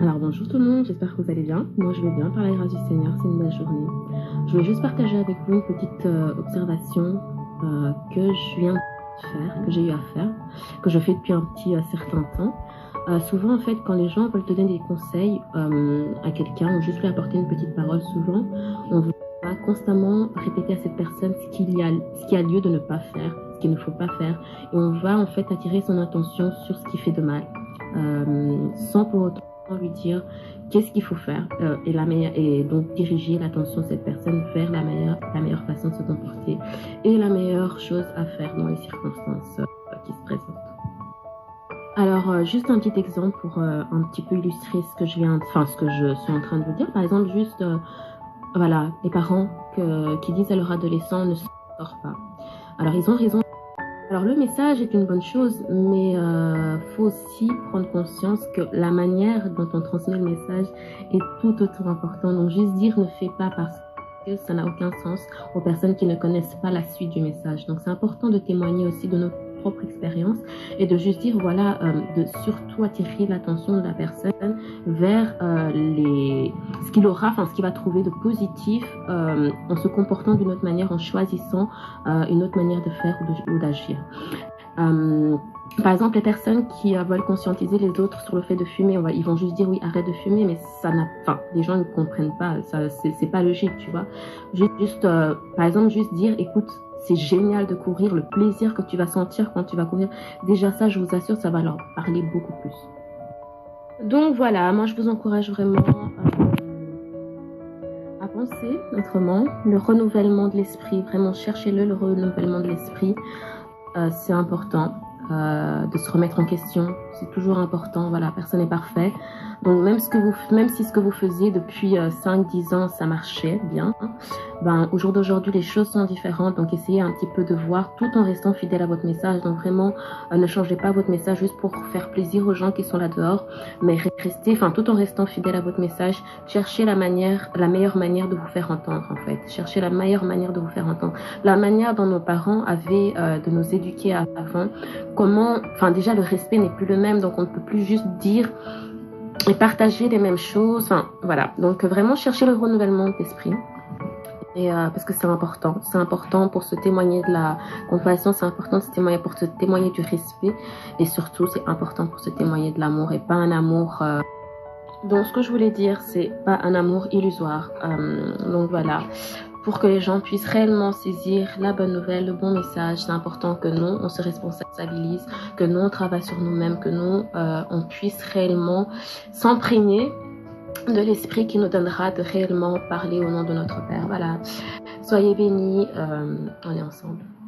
Alors bonjour tout le monde, j'espère que vous allez bien. Moi je vais bien par la grâce du Seigneur, c'est une belle journée. Je voulais juste partager avec vous une petite observation que je viens de faire, que j'ai eu à faire, que je fais depuis un petit certain temps. Souvent en fait quand les gens veulent te donner des conseils à quelqu'un ou juste lui apporter une petite parole, souvent on va constamment répéter à cette personne ce qui a lieu de ne pas faire, ce qu'il ne faut pas faire, et on va en fait attirer son attention sur ce qui fait de mal, sans pour autant lui dire qu'est-ce qu'il faut faire et donc diriger l'attention de cette personne vers la meilleure façon de se comporter et la meilleure chose à faire dans les circonstances qui se présentent. Alors juste un petit exemple pour un petit peu illustrer ce que je suis en train de vous dire. Par exemple, juste voilà, les parents qui disent à leur adolescent ne sort pas. Alors ils ont raison. Alors le message est une bonne chose, mais faut aussi prendre conscience que la manière dont on transmet le message est tout autant important. Donc juste dire ne fais pas parce que ça n'a aucun sens aux personnes qui ne connaissent pas la suite du message. Donc c'est important de témoigner aussi de notre propre expérience et de juste dire voilà, de surtout attirer l'attention de la personne vers ce qu'il va trouver de positif en se comportant d'une autre manière, en choisissant une autre manière de faire ou d'agir. Par exemple, les personnes qui veulent conscientiser les autres sur le fait de fumer, ils vont juste dire oui, arrête de fumer, mais les gens ne comprennent pas, c'est pas logique, tu vois. Par exemple, juste dire écoute, c'est génial de courir, le plaisir que tu vas sentir quand tu vas courir. Déjà ça, je vous assure, ça va leur parler beaucoup plus. Donc voilà, moi je vous encourage vraiment à penser autrement, le renouvellement de l'esprit, vraiment cherchez-le, le renouvellement de l'esprit, c'est important. De se remettre en question, c'est toujours important, voilà, personne n'est parfait. Donc même si ce que vous faisiez depuis 5-10 ans, ça marchait bien, ben, au jour d'aujourd'hui, les choses sont différentes, donc essayez un petit peu de voir tout en restant fidèle à votre message. Donc vraiment, ne changez pas votre message juste pour faire plaisir aux gens qui sont là dehors, mais tout en restant fidèle à votre message, cherchez la meilleure manière de vous faire entendre, en fait. Cherchez la meilleure manière de vous faire entendre. La manière dont nos parents avaient de nous éduquer avant, déjà le respect n'est plus le même, donc on ne peut plus juste dire et partager les mêmes choses, voilà. Donc vraiment chercher le renouvellement d'esprit. Et parce que c'est important pour se témoigner de la compassion, c'est important pour se témoigner du respect, et surtout c'est important pour se témoigner de l'amour, et pas un amour donc ce que je voulais dire, c'est pas un amour illusoire. Donc voilà, pour que les gens puissent réellement saisir la bonne nouvelle, le bon message, c'est important que nous, on se responsabilise, que nous, on travaille sur nous-mêmes, que nous, on puisse réellement s'imprégner de l'esprit qui nous donnera de réellement parler au nom de notre Père. Voilà, soyez bénis, on est ensemble.